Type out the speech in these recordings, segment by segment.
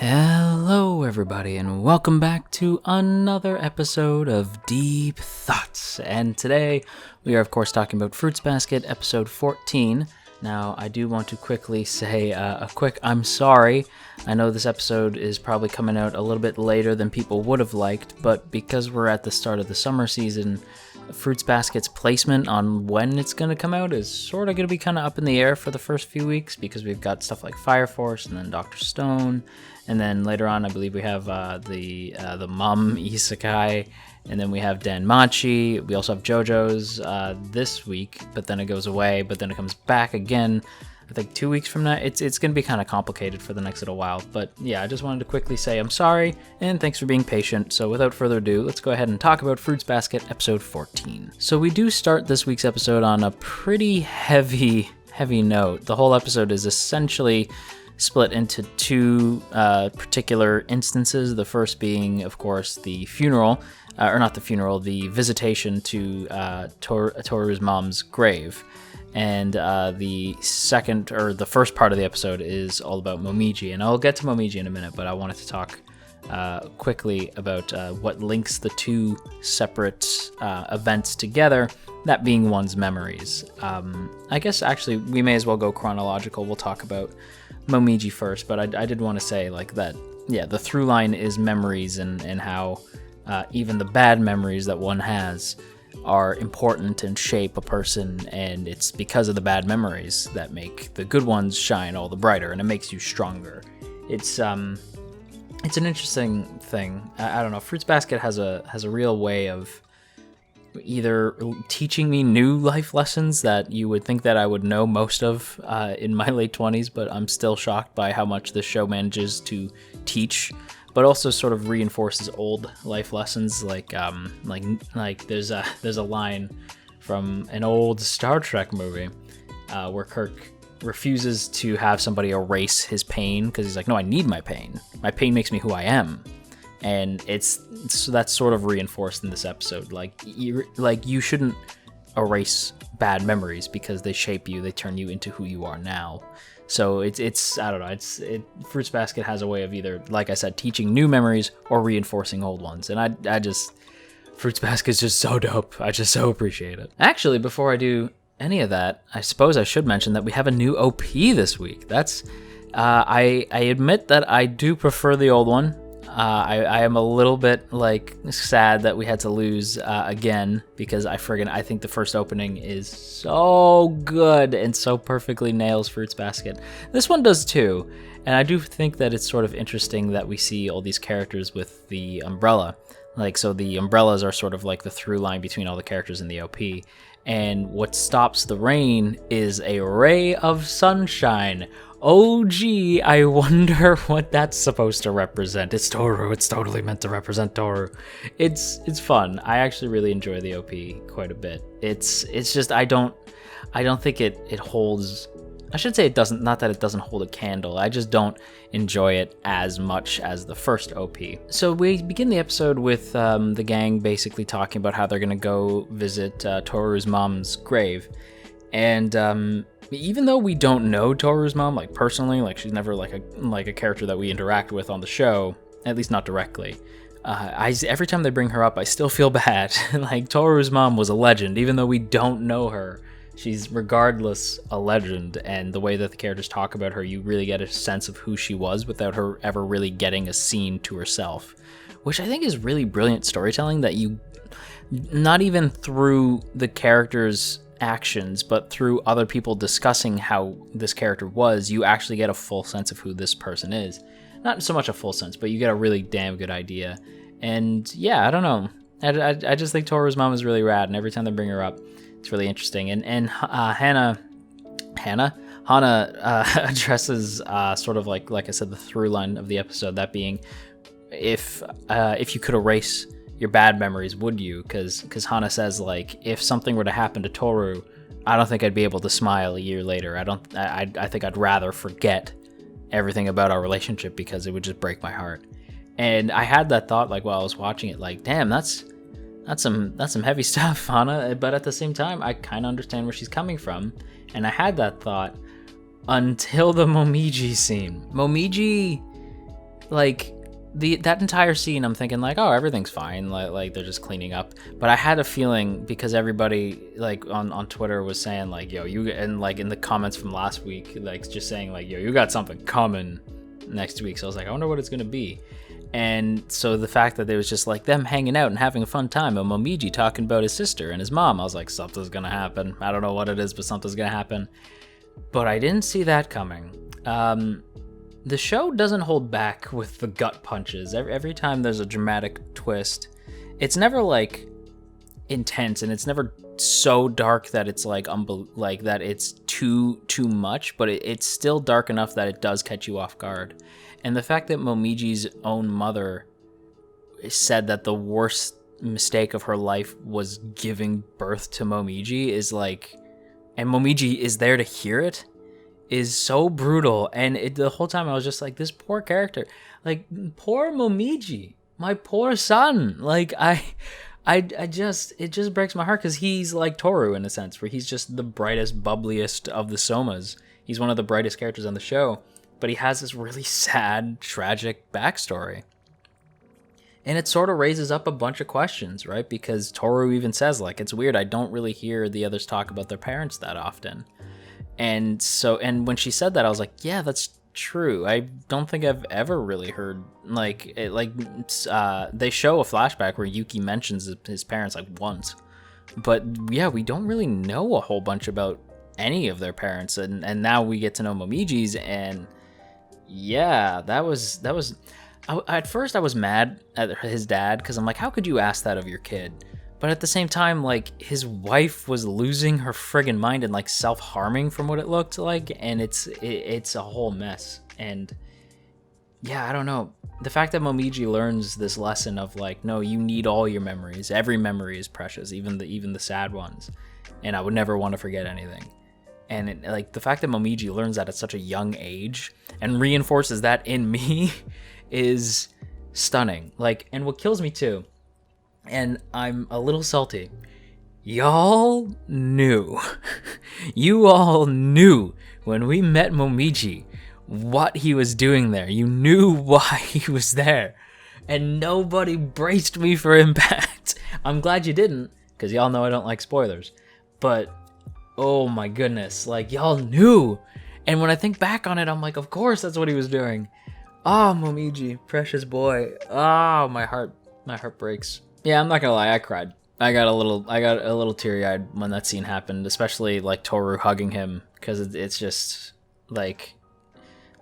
Hello, everybody, and welcome back to another episode of Deep Thoughts. And today we are, of course, talking about Fruits Basket, episode 14. Now, I do want to quickly say a quick I'm sorry. I know this episode is probably coming out a little bit later than people would have liked, but because we're at the start of the summer season, Fruits Basket's placement on when it's going to come out is sort of going to be kind of up in the air for the first few weeks because we've got stuff like Fire Force and then Dr. Stone, and then later on I believe we have the Mum Isekai, and then we have Danmachi. We also have JoJo's this week, but then it goes away, but then it comes back again. I think 2 weeks from now. It's going to be kind of complicated for the next little while. But yeah, I just wanted to quickly say I'm sorry, and thanks for being patient. So without further ado, let's go ahead and talk about Fruits Basket episode 14. So we do start this week's episode on a pretty heavy note. The whole episode is essentially split into two particular instances. The first being, of course, the funeral, or not the funeral, the visitation to Toru's mom's grave. And the second, or the first part of the episode is all about Momiji, and I'll get to Momiji in a minute, but I wanted to talk quickly about what links the two separate events together, that being one's memories. I guess actually we may as well go chronological. We'll talk about Momiji first, but I did want to say like that, yeah, the through line is memories and how even the bad memories that one has are important and shape a person, and it's because of the bad memories that make the good ones shine all the brighter, and it makes you stronger. It's an interesting thing. I don't know. Fruits Basket has a real way of either teaching me new life lessons that you would think that I would know most of in my late 20s, but I'm still shocked by how much the show manages to teach, but also sort of reinforces old life lessons. Like there's a line from an old Star Trek movie where Kirk refuses to have somebody erase his pain because he's like, no, I need my pain. My pain makes me who I am. And that's sort of reinforced in this episode. Like you shouldn't erase bad memories because they shape you. They turn you into who you are now. So it's I don't know. Fruits Basket has a way of either, like I said, teaching new memories or reinforcing old ones. And I just Fruits Basket is just so dope. I just so appreciate it. Actually, before I do any of that, I suppose I should mention that we have a new OP this week. That's I admit that I do prefer the old one. I am a little bit like sad that we had to lose again because I think the first opening is so good and so perfectly nails Fruits Basket. This one does too, and I do think that it's sort of interesting that we see all these characters with the umbrella. Like, so the umbrellas are sort of like the through line between all the characters in the OP. And what stops the rain is a ray of sunshine. Oh gee, I wonder what that's supposed to represent. It's Toru. It's totally meant to represent Toru. It's fun. I actually really enjoy the OP quite a bit. It's just I don't think it holds. I should say it doesn't. Not that it doesn't hold a candle. I just don't enjoy it as much as the first OP. So we begin the episode with the gang basically talking about how they're gonna go visit Toru's mom's grave, and even though we don't know Toru's mom, like personally, like she's never like a character that we interact with on the show, at least not directly. Every time they bring her up, I still feel bad. Like Toru's mom was a legend, even though we don't know her. She's regardless a legend, and the way that the characters talk about her, you really get a sense of who she was without her ever really getting a scene to herself, which I think is really brilliant storytelling that you, not even through the characters' actions, but through other people discussing how this character was, you actually get a full sense of who this person is. Not so much a full sense, but you get a really damn good idea. And yeah, I don't know. I just think Toru's mom is really rad, and every time they bring her up, it's really interesting. And Hana addresses sort of like I said, the through line of the episode, that being if you could erase your bad memories, would you? Because Hana says, like, if something were to happen to Toru, I don't think I'd be able to smile a year later. I think I'd rather forget everything about our relationship because it would just break my heart. And I had that thought, like, while I was watching it, like, damn, that's some heavy stuff, Hana. But at the same time, I kind of understand where she's coming from. And I had that thought until the Momiji scene. Momiji like that entire scene, I'm thinking like, oh, everything's fine, like they're just cleaning up. But I had a feeling, because everybody like on Twitter was saying like, yo, you, and like in the comments from last week, like just saying like, yo, you got something coming next week. So I was like, I wonder what it's gonna be. And so the fact that it was just like them hanging out and having a fun time, and Momiji talking about his sister and his mom, I was like, something's gonna happen. I don't know what it is, but something's gonna happen. But I didn't see that coming. The show doesn't hold back with the gut punches. Every time there's a dramatic twist, it's never like intense, and it's never so dark that it's like like that it's too much, but it's still dark enough that it does catch you off guard. And the fact that Momiji's own mother said that the worst mistake of her life was giving birth to Momiji is like, and Momiji is there to hear it, is so brutal. And the whole time I was just like, this poor character, like poor Momiji, my poor son. Like it just breaks my heart, because he's like Toru in a sense, where he's just the brightest, bubbliest of the Somas. He's one of the brightest characters on the show, but he has this really sad, tragic backstory. And it sort of raises up a bunch of questions, right? Because Toru even says, like, it's weird, I don't really hear the others talk about their parents that often. And so, and when she said that, I was like, yeah, that's true. I don't think I've ever really heard, like, they show a flashback where Yuki mentions his parents, like, once. But, yeah, we don't really know a whole bunch about any of their parents. And now we get to know Momiji's, and yeah, that was at first I was mad at his dad, because I'm like, how could you ask that of your kid? But at the same time, like, his wife was losing her friggin' mind and like self-harming from what it looked like, and it's a whole mess. And yeah, I don't know, the fact that Momiji learns this lesson of like, no, you need all your memories, every memory is precious, even the sad ones, and I would never want to forget anything. And like the fact that Momiji learns that at such a young age and reinforces that in me is stunning. Like, and what kills me too, and I'm a little salty, y'all knew, you all knew when we met Momiji what he was doing there. You knew why he was there, and nobody braced me for impact. I'm glad you didn't, because y'all know I don't like spoilers, but oh my goodness, like, y'all knew. And when I think back on it, I'm like, of course that's what he was doing. Oh, Momiji, precious boy. Oh, my heart breaks. Yeah, I'm not gonna lie, I cried. I got a little teary-eyed when that scene happened, especially like Toru hugging him, because it's just like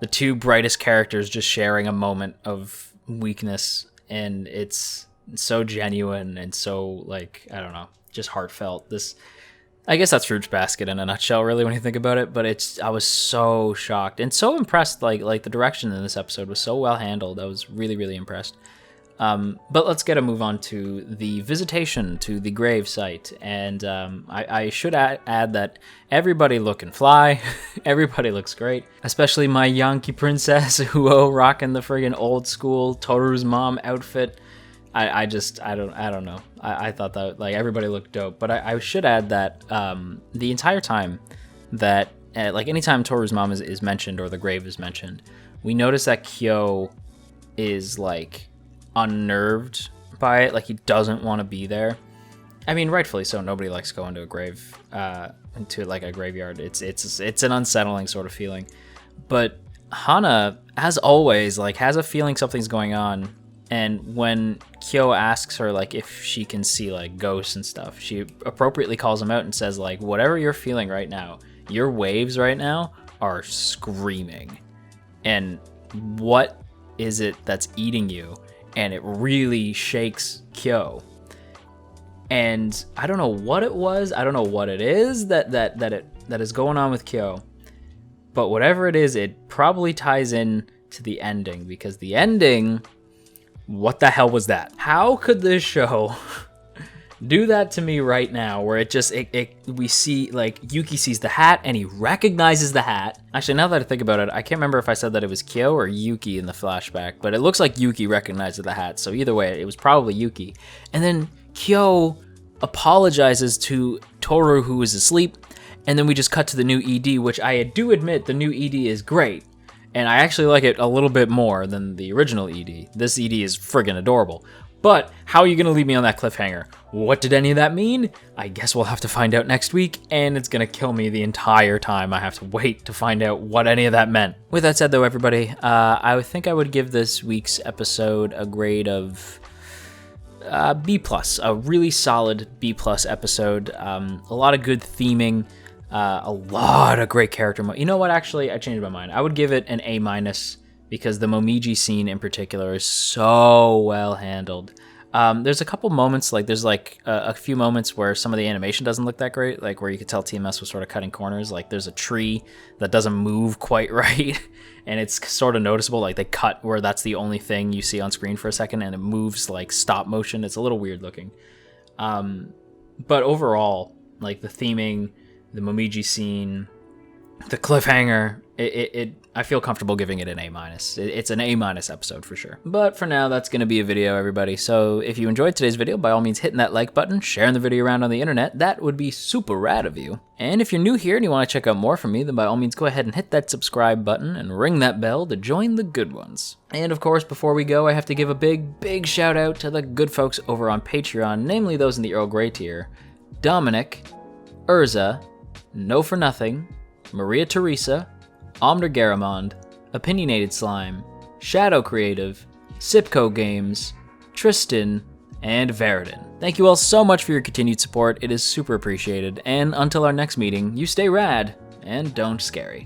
the two brightest characters just sharing a moment of weakness, and it's so genuine and so, like, I don't know, just heartfelt. I guess that's Fruits Basket in a nutshell, really, when you think about it. But I was so shocked and so impressed. Like the direction in this episode was so well handled. I was really, really impressed. But let's get a move on to the visitation to the grave site. And I should add that everybody looking fly. Everybody looks great. Especially my Yankee princess, Huo, rocking the friggin' old school Toru's mom outfit. I don't know. I thought that, like, everybody looked dope. But I should add that the entire time that, like, anytime Toru's mom is mentioned or the grave is mentioned, we notice that Kyo is, like, unnerved by it. Like, he doesn't want to be there. I mean, rightfully so. Nobody likes going to a grave, into, like, a graveyard. It's an unsettling sort of feeling. But Hana, as always, like, has a feeling something's going on. And when Kyo asks her, like, if she can see, like, ghosts and stuff, she appropriately calls him out and says, like, whatever you're feeling right now, your waves right now are screaming. And what is it that's eating you? And it really shakes Kyo. And I don't know what it was. I don't know what it is that is going on with Kyo. But whatever it is, it probably ties in to the ending, because the ending, what the hell was that? How could this show do that to me right now, where we see, like, Yuki sees the hat and he recognizes the hat. Actually, now that I think about it, I can't remember if I said that it was Kyo or Yuki in the flashback, but it looks like Yuki recognizes the hat, so either way, it was probably Yuki. And then Kyo apologizes to Toru, who is asleep, and then we just cut to the new ED, which I do admit the new ED is great. and I actually like it a little bit more than the original ED. This ED is friggin' adorable. But how are you going to leave me on that cliffhanger? What did any of that mean? I guess we'll have to find out next week, and it's going to kill me the entire time I have to wait to find out what any of that meant. With that said, though, everybody, I think I would give this week's episode a grade of B+, a really solid B+ episode. A lot of good theming, a lot of great character. You know what? Actually, I changed my mind. I would give it an A-, because the Momiji scene in particular is so well handled. There's a couple moments, like there's like a few moments where some of the animation doesn't look that great, like where you could tell TMS was sort of cutting corners. Like there's a tree that doesn't move quite right, and it's sort of noticeable, like they cut where that's the only thing you see on screen for a second, and it moves like stop motion. It's a little weird looking. But overall, like the theming, the Momiji scene, the cliffhanger, I feel comfortable giving it an A-. It's an A- episode for sure. But for now, that's going to be a video, everybody. So if you enjoyed today's video, by all means, hitting that like button, sharing the video around on the internet, that would be super rad of you. And if you're new here and you want to check out more from me, then by all means, go ahead and hit that subscribe button and ring that bell to join the good ones. And of course, before we go, I have to give a big shout out to the good folks over on Patreon, namely those in the Earl Grey tier: Dominic, Urza, No For Nothing, Maria Teresa, Omner Garamond, Opinionated Slime, Shadow Creative, Sipco Games, Tristan, and Veridin. Thank you all so much for your continued support. It is super appreciated. And until our next meeting, you stay rad and don't scary.